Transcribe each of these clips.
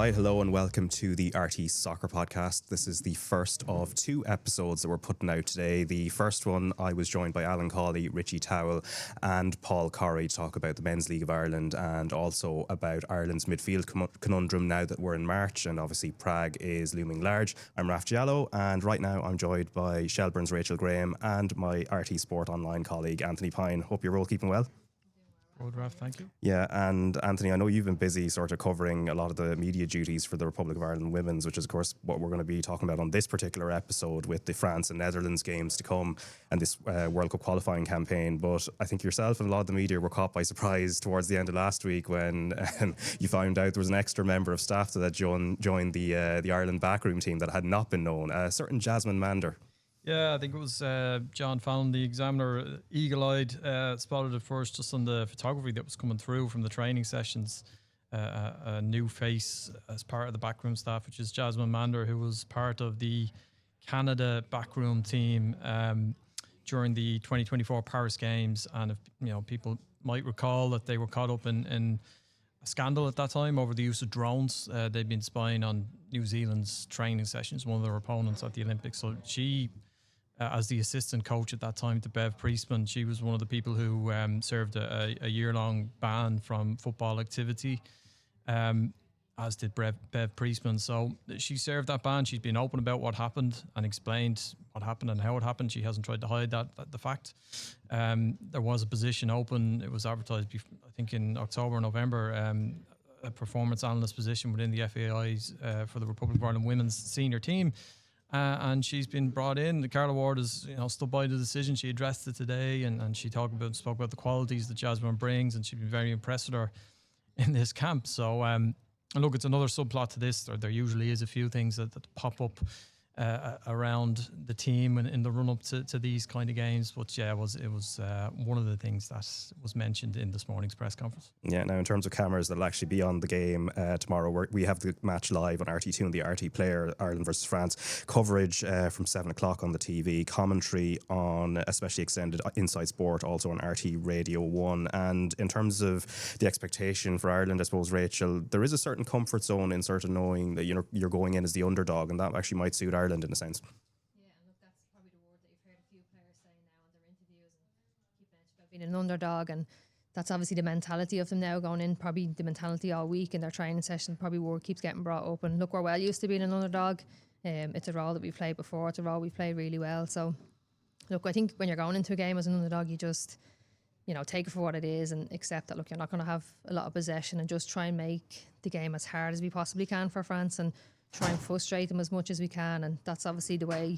Right, hello and welcome to the RTÉ Soccer Podcast. This is the first of two episodes that we're putting out today. The first one, I was joined by Alan Cawley, Richie Towell and Paul Corrie to talk about the Men's League of Ireland and also about Ireland's midfield conundrum now that we're in March and obviously Prague is looming large. I'm Raf Diallo and right now I'm joined by Shelbourne's Rachel Graham and my RTÉ Sport Online colleague Anthony Pyne. Hope you're all keeping well. Good, Raf, thank you. Yeah, and Anthony, I know you've been busy sort of covering a lot of the media duties for the Republic of Ireland Women's, which is, of course, what we're going to be talking about on this particular episode with the France and Netherlands games to come and this World Cup qualifying campaign. But I think yourself and a lot of the media were caught by surprise towards the end of last week when you found out there was an extra member of staff that joined the Ireland backroom team that had not been known, a certain Jasmine Mander. Yeah, I think it was John Fallon, the Examiner, eagle-eyed, spotted it first just on the photography that was coming through from the training sessions. A new face as part of the backroom staff, which is Jasmine Mander, who was part of the Canada backroom team during the 2024 Paris Games. And if people might recall that they were caught up in a scandal at that time over the use of drones. They'd been spying on New Zealand's training sessions, one of their opponents at the Olympics. So she, as the assistant coach at that time to Bev Priestman, she was one of the people who served a year-long ban from football activity, as did Bev Priestman. So she served that ban. She's been open about what happened and explained what happened and how it happened. She hasn't tried to hide the fact. There was a position open. It was advertised, I think, in October or November, a performance analyst position within the FAI's for the Republic of Ireland women's senior team. And she's been brought in. Carla Ward has stood by the decision. She addressed it today and she spoke about the qualities that Jasmine brings, and she's been very impressed with her in this camp. So look, it's another subplot to this. There usually is a few things that pop up around the team and in the run up to these kind of games. But yeah, it was one of the things that was mentioned in this morning's press conference. Yeah, now in terms of cameras that'll actually be on the game tomorrow, we have the match live on RT2 and the RT Player, Ireland versus France. Coverage from 7 o'clock on the TV, commentary on especially extended Inside Sport, also on RT Radio 1. And in terms of the expectation for Ireland, I suppose, Rachel, there is a certain comfort zone in sort of knowing that you're going in as the underdog, and that actually might suit Ireland in a sense. Yeah, and look, that's probably the word that you've heard a few players saying now in their interviews and keep mentioning about being an underdog, and that's obviously the mentality of them now going in, probably the mentality all week in their training session, probably word keeps getting brought up. And look, we're well used to being an underdog. It's a role that we've played before. It's a role we've played really well. So look, I think when you're going into a game as an underdog, you just take it for what it is and accept that, look, you're not going to have a lot of possession, and just try and make the game as hard as we possibly can for France and try and frustrate them as much as we can. And that's obviously the way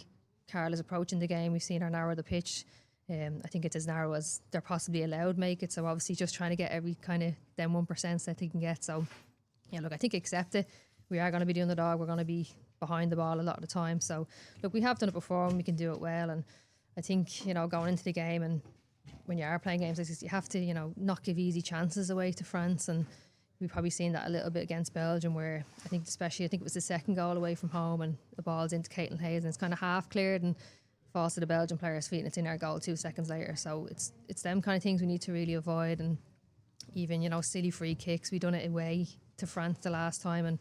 Carl is approaching the game. We've seen her narrow the pitch. I think it's as narrow as they're possibly allowed make it. So obviously just trying to get every kind of them 1% that they can get. So yeah, look, I think accept it. We are going to be the underdog. We're going to be behind the ball a lot of the time. So look, we have done it before and we can do it well. And I think, going into the game, and when you are playing games like this, you have to, not give easy chances away to France. And we've probably seen that a little bit against Belgium, where I think it was the second goal away from home and the ball's into Caitlin Hayes and it's kind of half cleared and falls to the Belgian player's feet and it's in our goal 2 seconds later. So it's them kind of things we need to really avoid. And even, silly free kicks, we done it away to France the last time, and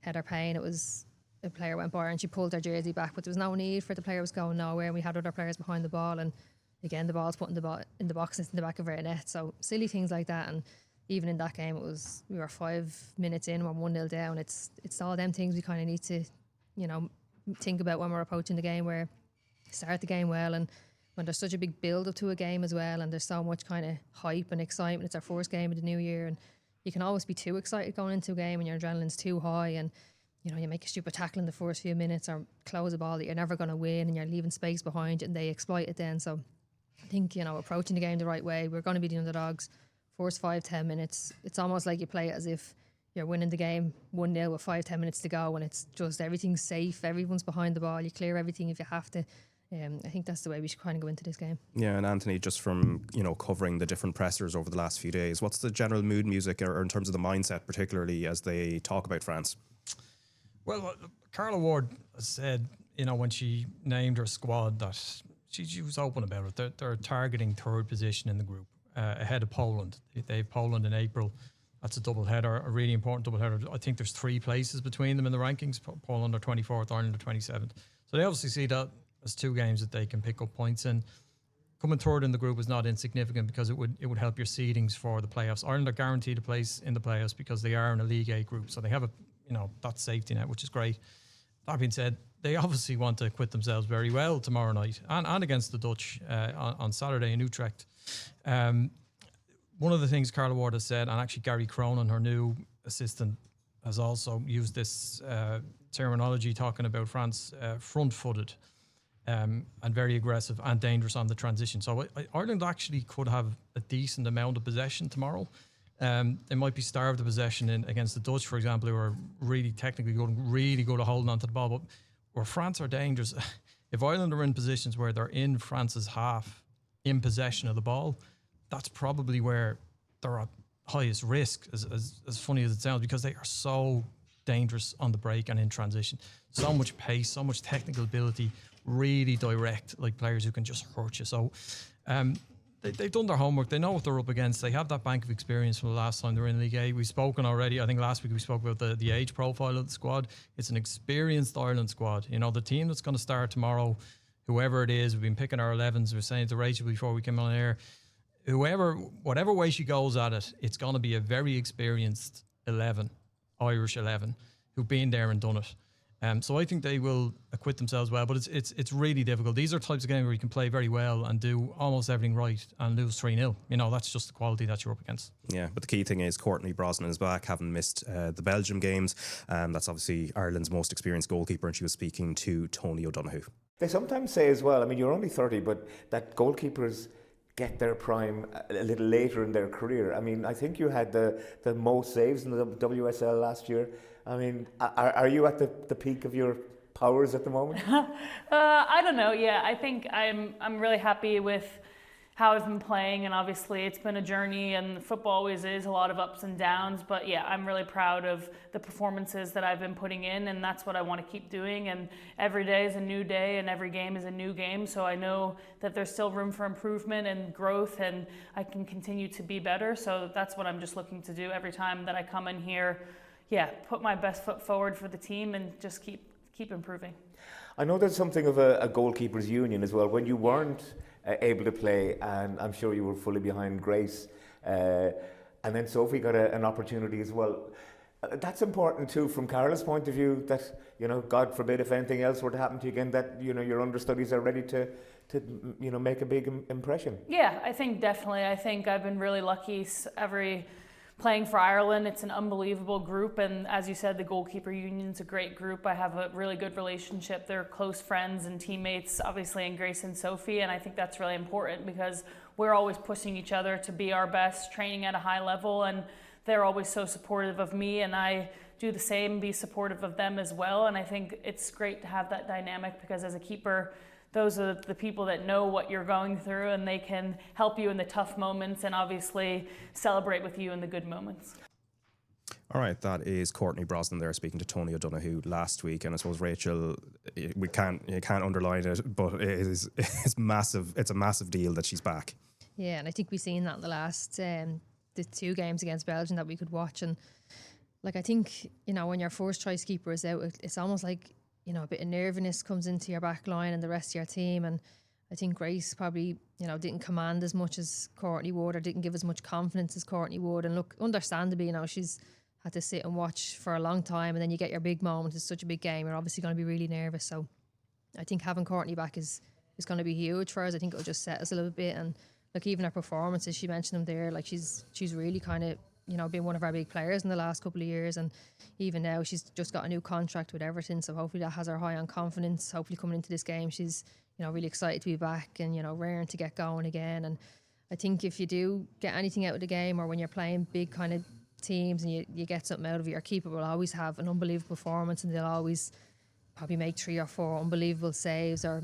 Heather Pyne, it was a player went by her and she pulled her jersey back, but there was no need for it. The player was going nowhere and we had other players behind the ball, and again the ball's put in the box in the back of our net. So silly things like that. And even in that game, we were 5 minutes in, we're 1-0 down. It's all them things we kind of need to, think about when we're approaching the game, where start the game well, and when there's such a big build up to a game as well, and there's so much kind of hype and excitement. It's our first game of the new year, and you can always be too excited going into a game and your adrenaline's too high, and you make a stupid tackle in the first few minutes or close a ball that you're never going to win, and you're leaving space behind you, and they exploit it then. So I think, approaching the game the right way, we're going to be the underdogs. First 5-10 minutes, it's almost like you play it as if you're winning the game 1-0 with 5-10 minutes to go, and it's just everything's safe, everyone's behind the ball, you clear everything if you have to. I think that's the way we should kind of go into this game. Yeah, and Anthony, just from covering the different pressers over the last few days, what's the general mood music or in terms of the mindset, particularly as they talk about France? Well, Carla Ward said, when she named her squad, that she was open about it. They're targeting third position in the group, ahead of Poland. They have Poland in April. That's a double header, a really important double header. I think there's 3 places between them in the rankings. Paul under 24th, Ireland under 27th. So they obviously see that as 2 games that they can pick up points in. Coming third in the group is not insignificant because it would help your seedings for the playoffs. Ireland are guaranteed a place in the playoffs because they are in a League A group, so they have that safety net, which is great. That being said, they obviously want to acquit themselves very well tomorrow night and against the Dutch on Saturday in Utrecht. One of the things Carla Ward has said, and actually Gary Cronin, her new assistant, has also used this terminology talking about France front-footed. And very aggressive and dangerous on the transition. So Ireland actually could have a decent amount of possession tomorrow. They might be starved of possession against the Dutch, for example, who are really technically good and really good at holding onto the ball. But where France are dangerous, if Ireland are in positions where they're in France's half in possession of the ball, that's probably where they're at highest risk, as funny as it sounds, because they are so dangerous on the break and in transition. So much pace, so much technical ability, really direct, like players who can just hurt you. So they've done their homework. They know what they're up against. They have that bank of experience from the last time they were in League A. We've spoken already. I think last week we spoke about the age profile of the squad. It's an experienced Ireland squad. The team that's going to start tomorrow, whoever it is, we've been picking our 11s. We were saying to Rachel before we came on air, whatever way she goes at it, it's going to be a very experienced 11, Irish 11, who've been there and done it. So I think they will acquit themselves well, but it's really difficult. These are types of games where you can play very well and do almost everything right and lose 3-0. That's just the quality that you're up against. Yeah, but the key thing is Courtney Brosnan is back, having missed the Belgium games. That's obviously Ireland's most experienced goalkeeper, and she was speaking to Tony O'Donoghue. They sometimes say as well, you're only 30, but that goalkeepers get their prime a little later in their career. I think you had the most saves in the WSL last year. Are you at the peak of your powers at the moment? I don't know. Yeah, I think I'm really happy with how I've been playing, and obviously it's been a journey, and football always is a lot of ups and downs. But yeah, I'm really proud of the performances that I've been putting in, and that's what I want to keep doing. And every day is a new day, and every game is a new game. So I know that there's still room for improvement and growth, and I can continue to be better. So that's what I'm just looking to do every time that I come in here. Yeah, put my best foot forward for the team and just keep improving. I know there's something of a goalkeepers union as well. When you weren't able to play, and I'm sure you were fully behind Grace, and then Sophie got an opportunity as well. That's important too from Carla's point of view, that God forbid if anything else were to happen to you again, that your understudies are ready to make a big impression. Yeah, I think definitely. I think I've been really lucky playing for Ireland. It's an unbelievable group, and as you said, the goalkeeper union's a great group. I have a really good relationship. They're close friends and teammates, obviously, in Grace and Sophie, and I think that's really important because we're always pushing each other to be our best, training at a high level, and they're always so supportive of me, and I do the same, be supportive of them as well. And I think it's great to have that dynamic because as a keeper, those are the people that know what you're going through, and they can help you in the tough moments and obviously celebrate with you in the good moments. All right, that is Courtney Brosnan there speaking to Tony O'Donoghue last week, and I suppose Rachel, you can't underline it, but it's massive. It's a massive deal that she's back. Yeah, and I think we've seen that in the last the 2 games against Belgium that we could watch, and I think when your first choice keeper is out, it's almost like a bit of nervousness comes into your back line and the rest of your team. And I think Grace probably, didn't command as much as Courtney would, or didn't give as much confidence as Courtney would. And look, understandably, she's had to sit and watch for a long time, and then you get your big moment. It's such a big game. You're obviously going to be really nervous. So I think having Courtney back is going to be huge for us. I think it'll just set us a little bit. And even her performances, she mentioned them there, she's really kind of, been one of our big players in the last couple of years, and even now she's just got a new contract with Everton, so hopefully that has her high on confidence. Hopefully coming into this game she's really excited to be back and raring to get going again. And I think if you do get anything out of the game, or when you're playing big kind of teams and you get something out of it, your keeper will always have an unbelievable performance, and they'll always probably make 3 or 4 unbelievable saves, or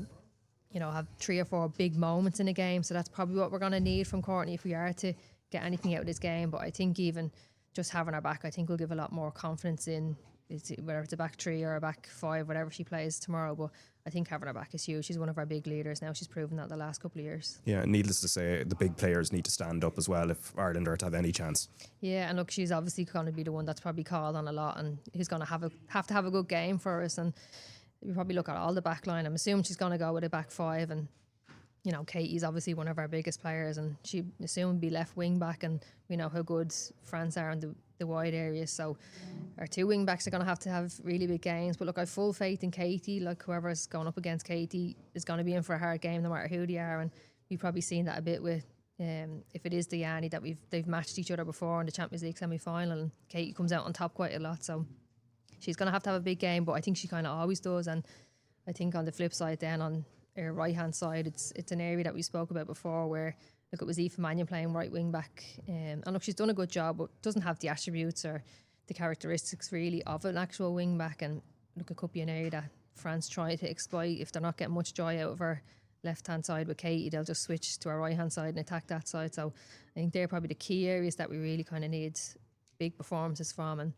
have 3 or 4 big moments in a game. So that's probably what we're going to need from Courtney if we are to get anything out of this game. But I think even just having her back, I think will give a lot more confidence in whether it's a back three or a back five, whatever she plays tomorrow. But I think having her back is huge. She's one of our big leaders now. She's proven that the last couple of years. Yeah, needless to say, the big players need to stand up as well if Ireland are to have any chance. Yeah, and look, she's obviously going to be the one that's probably called on a lot, and who's going to have to have a good game for us. And we probably look at all the back line. I'm assuming she's going to go with a back five, and you know, Katie's obviously one of our biggest players, and she assume be left wing back, and we know how good France are in the wide areas. So our two wing backs are going to have really big games. But look, I have full faith in Katie. Like, whoever's going up against Katie is going to be in for a hard game, no matter who they are. And we've probably seen that a bit with if it is Diani, that they've matched each other before in the Champions League semi-final, and Katie comes out on top quite a lot. So she's going to have a big game, but I think she kind of always does. And I think on the flip side then, on her right hand side, it's an area that we spoke about before, where look, it was Aoife Mannion playing right wing back, and look, she's done a good job, but doesn't have the attributes or the characteristics really of an actual wing back. And look, it could be an area that France try to exploit. If they're not getting much joy out of her left hand side with Katie, they'll just switch to our right hand side and attack that side. So I think they're probably the key areas that we really kind of need big performances from, and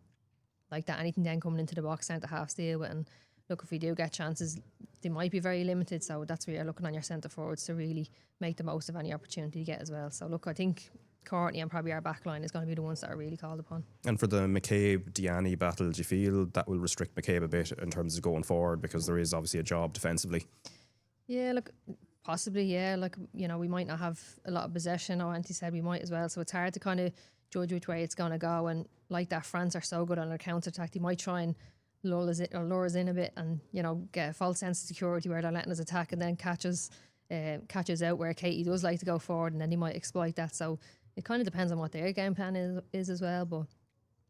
like that, anything then coming into the box centre half deal with. And look, if we do get chances, they might be very limited. So that's where you're looking on your centre forwards to really make the most of any opportunity you get as well. So look, I think Courtney and probably our back line is going to be the ones that are really called upon. And for the McCabe-Diani battle, do you feel that will restrict McCabe a bit in terms of going forward, because there is obviously a job defensively? Yeah, look, possibly, yeah. Like, you know, we might not have a lot of possession. Auntie said we might as well. So it's hard to kind of judge which way it's going to go. And like that, France are so good on their counter-attack. They might try and lure us in a bit and, you know, get a false sense of security where they're letting us attack, and then catches out where Katie does like to go forward, and then they might exploit that. So it kind of depends on what their game plan is as well. But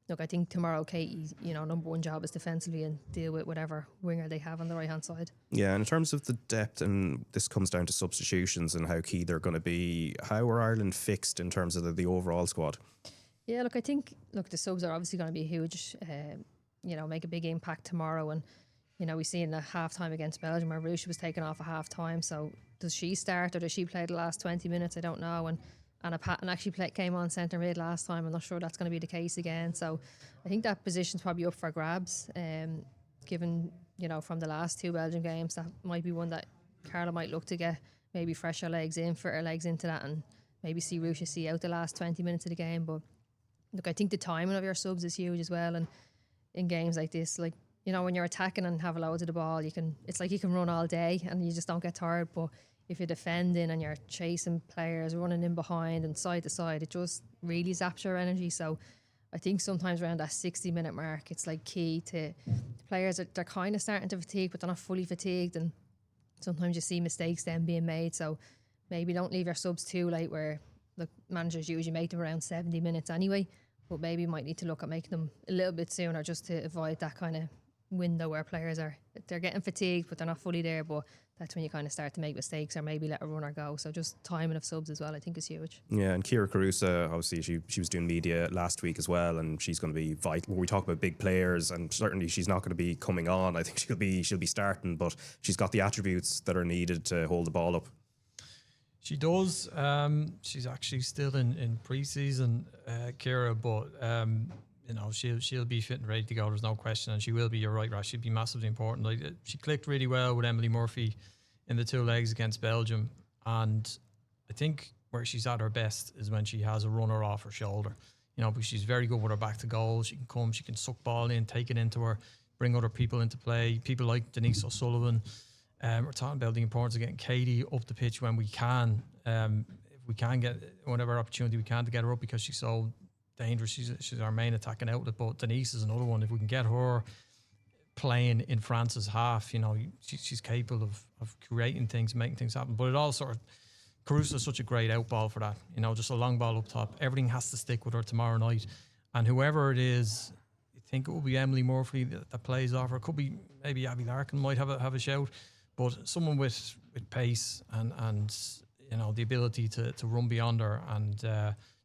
look, I think tomorrow Katie's, you know, number one job is defensively and deal with whatever winger they have on the right hand side. Yeah, and in terms of the depth, and this comes down to substitutions and how key they're going to be, how are Ireland fixed in terms of the overall squad? Yeah, look, I think the subs are obviously going to be huge. You know, make a big impact tomorrow. And you know, we see in the half time against Belgium where Rusha was taken off at half time. So does she start or does she play the last 20 minutes? I don't know. And Anna Patton actually came on centre mid last time. I'm not sure that's going to be the case again. So I think that position's probably up for grabs. Given, you know, from the last two Belgian games, that might be one that Carla might look to get maybe fresher legs in, fitter legs into that, and maybe see Rusha see out the last 20 minutes of the game. But look, I think the timing of your subs is huge as well. And in games like this, like, you know, when you're attacking and have loads of the ball, it's like you can run all day and you just don't get tired. But if you're defending and you're chasing players, running in behind and side to side, it just really zaps your energy. So I think sometimes around that 60-minute mark, it's like key to players that they're kind of starting to fatigue, but they're not fully fatigued. And sometimes you see mistakes then being made. So maybe don't leave your subs too late, where look, managers usually make them around 70 minutes anyway. But maybe you might need to look at making them a little bit sooner, just to avoid that kind of window where players they're getting fatigued but they're not fully there. But that's when you kind of start to make mistakes or maybe let a runner go. So just timing of subs as well, I think, is huge. Yeah, and Ciara Carusa, obviously she was doing media last week as well, and she's going to be vital when we talk about big players. And certainly she's not going to be coming on. I think she'll be starting, but she's got the attributes that are needed to hold the ball up. She does. She's actually still in pre-season, Ciara, but you know, she'll be fit and ready to go. There's no question, and she will be. You're right, Raf. She'll be massively important. Like, she clicked really well with Emily Murphy in the two legs against Belgium, and I think where she's at her best is when she has a runner off her shoulder. You know, because she's very good with her back to goal. She can suck ball in, take it into her, bring other people into play. People like Denise O'Sullivan. We're talking about the importance of getting Katie up the pitch when we can. If we can get whatever opportunity we can to get her up, because she's so dangerous. She's our main attacking outlet. But Denise is another one. If we can get her playing in France's half, you know, she's capable of creating things, making things happen. But it all sort of, Caruso is such a great out ball for that. You know, just a long ball up top. Everything has to stick with her tomorrow night. And whoever it is, I think it will be Emily Murphy that plays off her. It could be maybe Abby Larkin might have a shout. But someone with pace and you know, the ability to run beyond her and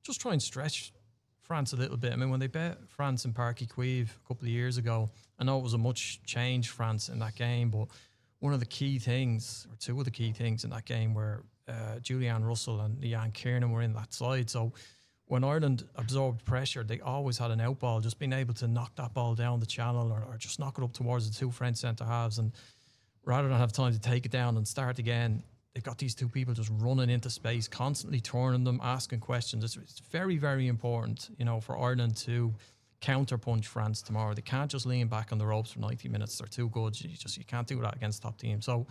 just try and stretch France a little bit. I mean, when they bet France in Parc Equive a couple of years ago, I know it was a much changed France in that game, but one of the key things, or two of the key things in that game, were Julianne Russell and Leanne Kiernan were in that side. So when Ireland absorbed pressure, they always had an out ball, just being able to knock that ball down the channel or just knock it up towards the two French centre halves. And rather than have time to take it down and start again, they've got these two people just running into space, constantly turning them, asking questions. It's very, very important, you know, for Ireland to counterpunch France tomorrow. They can't just lean back on the ropes for 90 minutes. They're too good. You can't do that against top teams. So,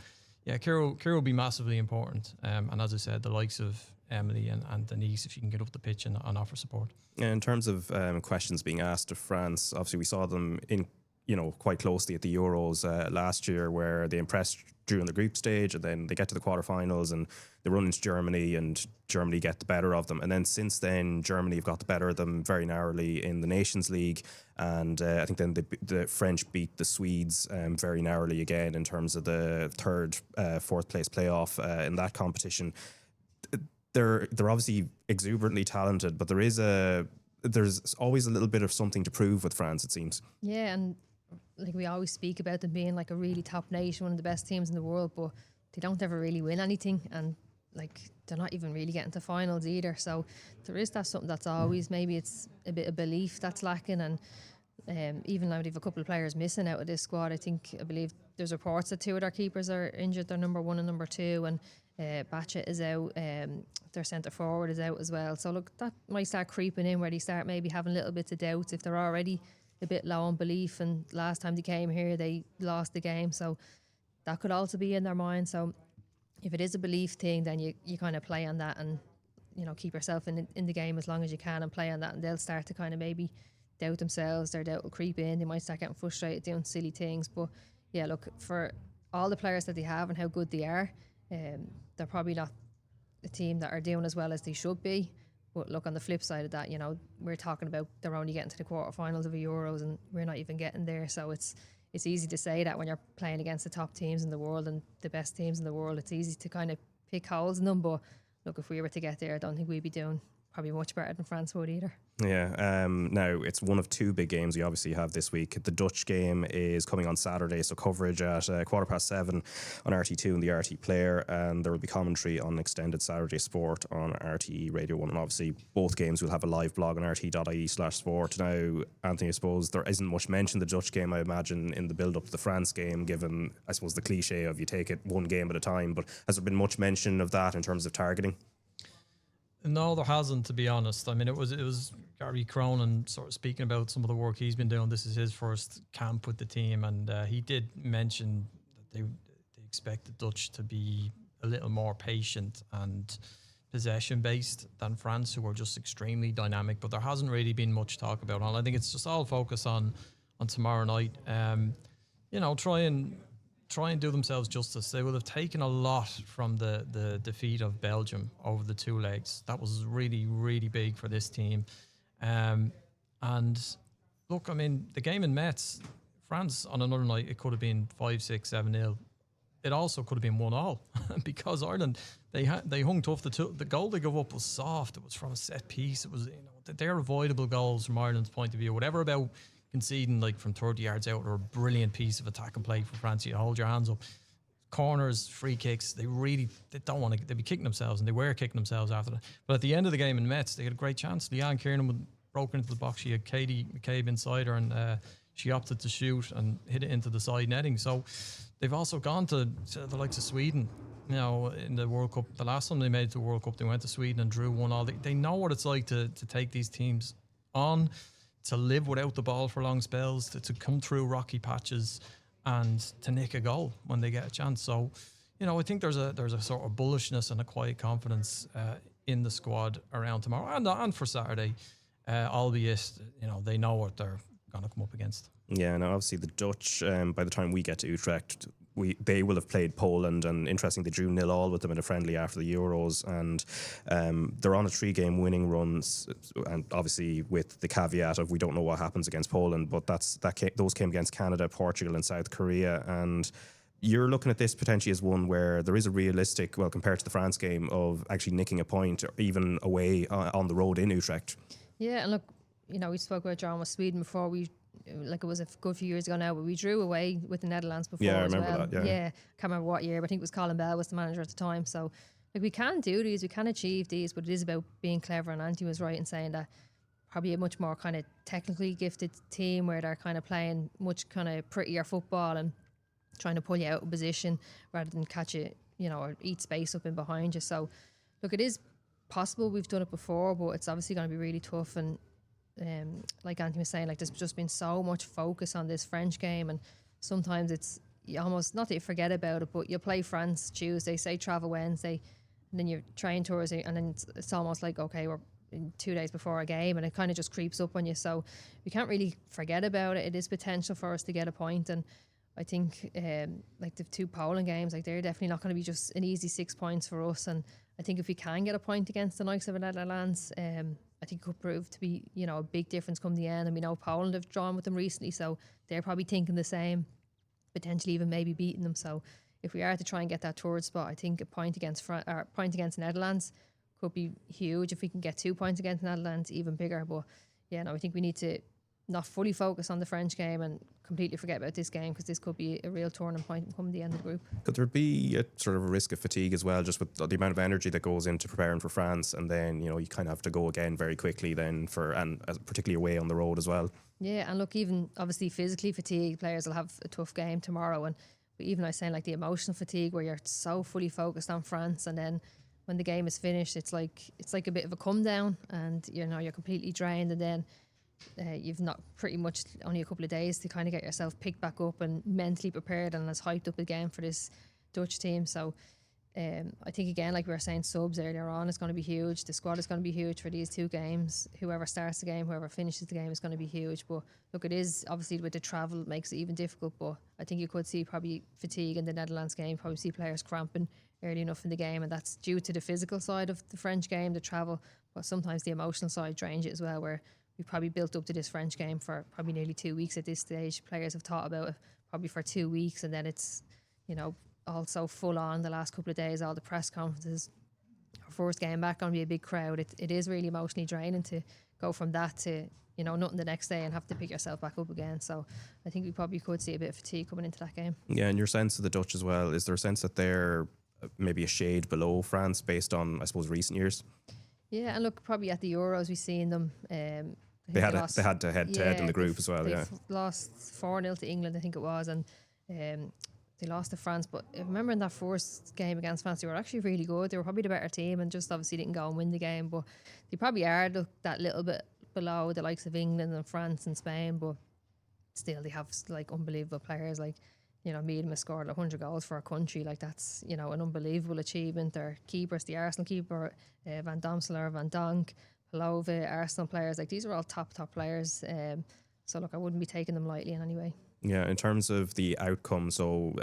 yeah, Kira will be massively important. And as I said, the likes of Emily and Denise, if you can get up the pitch and offer support. In terms of questions being asked of France, obviously we saw them in, you know, quite closely at the Euros last year, where they impressed during the group stage, and then they get to the quarterfinals and they run into Germany, and Germany get the better of them. And then since then, Germany have got the better of them very narrowly in the Nations League, and I think then the French beat the Swedes very narrowly again in terms of the third, fourth place playoff in that competition. They're obviously exuberantly talented, but there's always a little bit of something to prove with France, it seems. Yeah, and like we always speak about them being like a really top nation, one of the best teams in the world, but they don't ever really win anything, and like they're not even really getting to finals either. So there is that something that's always, maybe it's a bit of belief that's lacking, and even now they've a couple of players missing out of this squad. I believe there's reports that two of their keepers are injured. Their number 1 and number 2, and Batcha is out. Their centre forward is out as well. So look, that might start creeping in, where they start maybe having little bits of doubts if they're already a bit low on belief. And last time they came here, they lost the game, so that could also be in their mind. So if it is a belief thing, then you kind of play on that, and you know, keep yourself in the game as long as you can and play on that, and they'll start to kind of maybe doubt themselves. Their doubt will creep in. They might start getting frustrated doing silly things. But yeah, look, for all the players that they have and how good they are, they're probably not a team that are doing as well as they should be. But look, on the flip side of that, you know, we're talking about they're only getting to the quarterfinals of the Euros, and we're not even getting there. So it's easy to say that when you're playing against the top teams in the world and the best teams in the world. It's easy to kind of pick holes in them. But look, if we were to get there, I don't think we'd be doing probably much better than France would either. Yeah. Now, it's one of two big games we obviously have this week. The Dutch game is coming on Saturday, so coverage at 7:15 on RTÉ2 and the RT Player, and there will be commentary on Extended Saturday Sport on RTE Radio 1. And obviously, both games will have a live blog on rte.ie/sport. Now, Anthony, I suppose there isn't much mention of the Dutch game, I imagine, in the build-up to the France game, given, I suppose, the cliche of you take it one game at a time. But has there been much mention of that in terms of targeting? No, there hasn't, to be honest. I mean, it was Gary Cronin sort of speaking about some of the work he's been doing. This is his first camp with the team, and he did mention that they expect the Dutch to be a little more patient and possession-based than France, who are just extremely dynamic. But there hasn't really been much talk about it. I think it's just all focus on tomorrow night. You know, try and do themselves justice. They will have taken a lot from the defeat of Belgium over the two legs. That was really, really big for this team. And look, I mean, the game in Metz, France on another night, it could have been 5-6, 7-0. It also could have been 1-1 because Ireland, they hung tough. The goal they gave up was soft. It was from a set piece. It was, you know, they're avoidable goals from Ireland's point of view. Whatever about conceding like from 30 yards out, or a brilliant piece of attack and play for France, you hold your hands up. Corners, free kicks, they don't want to, they'd be kicking themselves, and they were kicking themselves after that. But at the end of the game in Metz, they had a great chance. Leanne Kiernan broke into the box. She had Katie McCabe inside her, and she opted to shoot and hit it into the side netting. So they've also gone to the likes of Sweden. You know, in the World Cup, the last time they made it to the World Cup, they went to Sweden and drew 1-1. They know what it's like to take these teams on, to live without the ball for long spells, to come through rocky patches, and to nick a goal when they get a chance. So, you know, I think there's a sort of bullishness and a quiet confidence in the squad around tomorrow and for Saturday, albeit, you know, they know what they're going to come up against. Yeah, now obviously the Dutch, by the time we get to Utrecht, they will have played Poland, and interesting, they drew 0-0 with them in a friendly after the Euros, and they're on a 3-game winning run, and obviously with the caveat of we don't know what happens against Poland, but those came against Canada, Portugal and South Korea, and you're looking at this potentially as one where there is a realistic, well, compared to the France game, of actually nicking a point, or even away on the road in Utrecht. Yeah, and look, you know, we spoke about drawing with Sweden before. It was a good few years ago now, but we drew away with the Netherlands before. Yeah, I as remember well. that. Yeah, can't remember what year, but I think it was Colin Bell was the manager at the time. So Like, we can do these, we can achieve these, but it is about being clever. And Anthony was right in saying that probably a much more kind of technically gifted team where they're kind of playing much kind of prettier football and trying to pull you out of position rather than catch it, you know, or eat space up in behind you. So, look, it is possible. We've done it before, but it's obviously going to be really tough. And like Anthony was saying, like, there's just been so much focus on this French game, and sometimes it's almost not that you forget about it, but you'll play France Tuesday, say travel Wednesday, and then you train Thursday, and then it's almost like, okay, we're in 2 days before a game, and it kind of just creeps up on you. So we can't really forget about it. It is potential for us to get a point, and I think like the 2 Poland games, like, they're definitely not going to be just an easy 6 points for us. And I think if we can get a point against the likes of the Netherlands, I think it could prove to be, you know, a big difference come the end. And we know Poland have drawn with them recently, so they're probably thinking the same, potentially even maybe beating them. So if we are to try and get that third spot, I think a point against the Netherlands could be huge. If we can get 2 points against the Netherlands, even bigger. But yeah, no, I think we need to not fully focus on the French game and completely forget about this game, because this could be a real turning point come the end of the group. Could there be a sort of a risk of fatigue as well, just with the amount of energy that goes into preparing for France, and then, you know, you kind of have to go again very quickly then particularly away on the road as well? Yeah, and look, even obviously physically fatigued players will have a tough game tomorrow, but even I was saying, like, the emotional fatigue where you're so fully focused on France, and then when the game is finished, it's like a bit of a come down, and you know, you're completely drained, and then you've not pretty much only a couple of days to kind of get yourself picked back up and mentally prepared and as hyped up again for this Dutch team. So I think, again, like we were saying, subs earlier on is going to be huge. The squad is going to be huge for these 2 games. Whoever starts the game, whoever finishes the game is going to be huge. But look, it is obviously with the travel, it makes it even difficult. But I think you could see probably fatigue in the Netherlands game, probably see players cramping early enough in the game, and that's due to the physical side of the French game, the travel, but sometimes the emotional side drains it as well, where we've probably built up to this French game for probably nearly 2 weeks at this stage. Players have thought about it probably for 2 weeks, and then it's, you know, also full on the last couple of days, all the press conferences. Our first game back, going to be a big crowd. It is really emotionally draining to go from that to, you know, nothing the next day and have to pick yourself back up again. So I think we probably could see a bit of fatigue coming into that game. Yeah, and your sense of the Dutch as well, is there a sense that they're maybe a shade below France based on, I suppose, recent years? Yeah, and look, probably at the Euros we've seen them. They had to head to head in the group as well. Yeah, lost 4-0 to England, I think it was, and they lost to France. But I remember in that first game against France, they were actually really good. They were probably the better team, and just obviously didn't go and win the game. But they probably are that little bit below the likes of England and France and Spain. But still, they have like unbelievable players. Like, you know, Miedema scored 100 goals for our country. Like, that's, you know, an unbelievable achievement. Their keepers, the Arsenal keeper, Van Damselaar, Van Donk, Palova, Arsenal players, like, these are all top players. So look, I wouldn't be taking them lightly in any way. Yeah, in terms of the outcome, so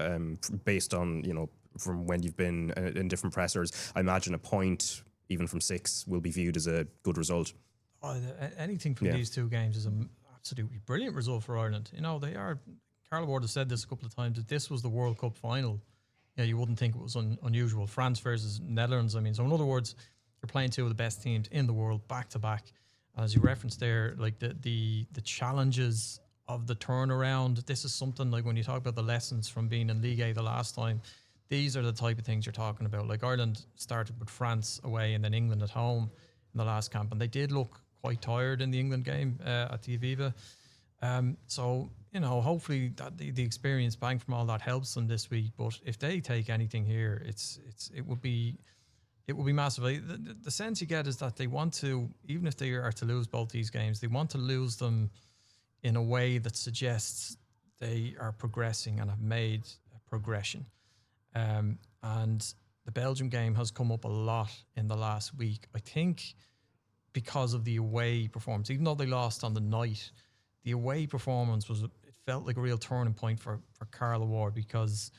based on, you know, from when you've been in different pressers, I imagine a point, even from 6, will be viewed as a good result. Anything from these 2 games is an absolutely brilliant result for Ireland. You know, Carl Ward has said this a couple of times, that this was the World Cup final. Yeah, you wouldn't think it was unusual. France versus Netherlands, I mean, so in other words, you're playing 2 of the best teams in the world back to back. As you referenced there, like the challenges of the turnaround, this is something like when you talk about the lessons from being in Ligue A the last time, these are the type of things you're talking about. Like, Ireland started with France away and then England at home in the last camp, and they did look quite tired in the England game at the Aviva. So, you know, hopefully that the experience bang from all that helps them this week. But if they take anything here, it would be massive. The sense you get is that they want to, even if they are to lose both these games, they want to lose them in a way that suggests they are progressing and have made a progression. And the Belgium game has come up a lot in the last week, I think, because of the away performance. Even though they lost on the night, the away performance it felt like a real turning point for Carl Ward, because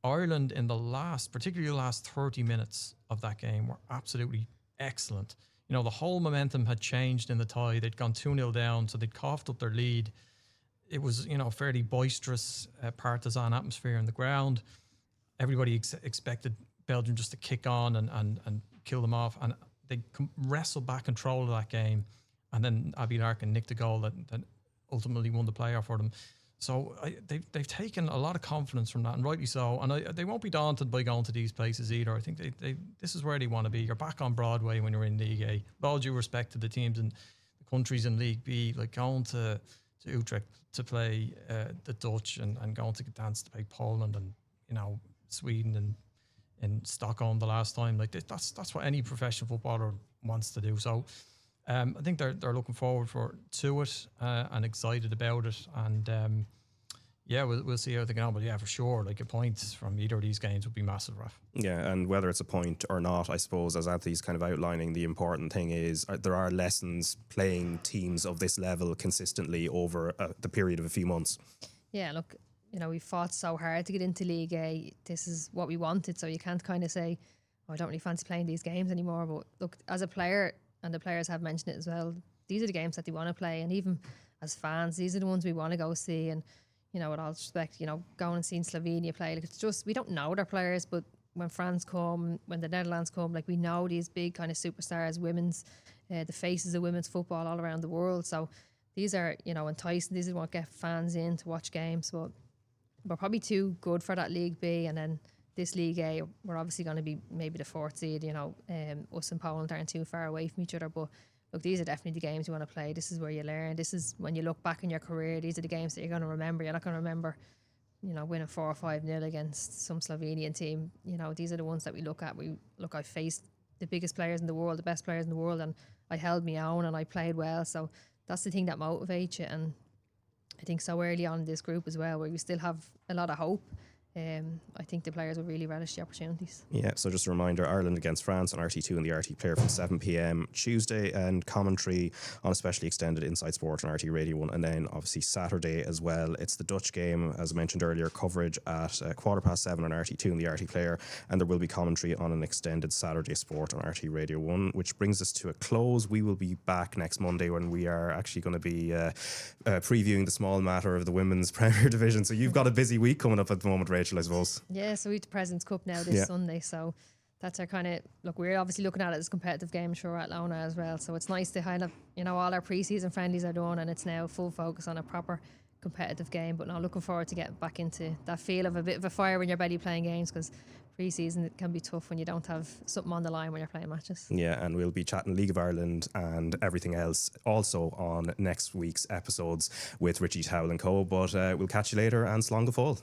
Ireland in particularly the last 30 minutes of that game were absolutely excellent. You know, the whole momentum had changed in the tie. They'd gone 2-0 down, so they'd coughed up their lead. It was, you know, fairly boisterous partisan atmosphere in the ground. Everybody expected Belgium just to kick on and kill them off, and they wrestled back control of that game, and then Abby Larkin nicked a goal that ultimately won the playoff for them. So they've taken a lot of confidence from that, and rightly so. And they won't be daunted by going to these places either. I think this is where they want to be. You're back on Broadway when you're in League A. With all due respect to the teams and the countries in League B, like going to Utrecht to play the Dutch and going to Gdansk to play Poland and Sweden and in Stockholm the last time. Like that's what any professional footballer wants to do. So I think they're looking forward to it and excited about it. And we'll see how they get on. But yeah, for sure, like a point from either of these games would be massive, Raf. Yeah, and whether it's a point or not, I suppose, as Anthony's kind of outlining, the important thing is there are lessons playing teams of this level consistently over the period of a few months. Yeah, look, we fought so hard to get into League A. This is what we wanted, so you can't kind of say, I don't really fancy playing these games anymore. But look, as a player, and the players have mentioned it as well, these are the games that they want to play. And even as fans, these are the ones we want to go see. And, with all respect, going and seeing Slovenia play, like, it's just, we don't know their players, but when France come, when the Netherlands come, like, we know these big kind of superstars, the faces of women's football all around the world. So these are, enticing. These are what get fans in to watch games. But we're probably too good for that League B. And then this League A, we're obviously going to be maybe the fourth seed. Us and Poland aren't too far away from each other. But look, these are definitely the games you want to play. This is where you learn. This is when you look back in your career. These are the games that you're going to remember. You're not going to remember, winning 4 or 5-0 against some Slovenian team. These are the ones that we look at. I faced the biggest players in the world, the best players in the world, and I held my own and I played well. So that's the thing that motivates you. And I think so early on in this group as well, where we still have a lot of hope. I think the players will really relish the opportunities. Yeah, so just a reminder, Ireland against France on RT2 and the RT Player from 7 p.m. Tuesday, and commentary on a specially extended Inside Sport on RT Radio 1, and then obviously Saturday as well. It's the Dutch game, as I mentioned earlier, coverage at 7:15 on RT2 and the RT Player, and there will be commentary on an extended Saturday Sport on RT Radio 1, which brings us to a close. We will be back next Monday when we are actually going to be previewing the small matter of the Women's Premier Division. So you've got a busy week coming up at the moment, Rachel, I suppose. Yeah, so we have the President's Cup now this Sunday, so that's our kind of, look, we're obviously looking at it as a competitive game, sure, at Lona as well, so it's nice to kind of, all our pre-season friendlies are done and it's now full focus on a proper competitive game. But now looking forward to getting back into that feel of a bit of a fire in your belly playing games, because pre-season it can be tough when you don't have something on the line when you're playing matches. Yeah, and we'll be chatting League of Ireland and everything else also on next week's episodes with Richie Towell and Co. But we'll catch you later, and slán go fóill.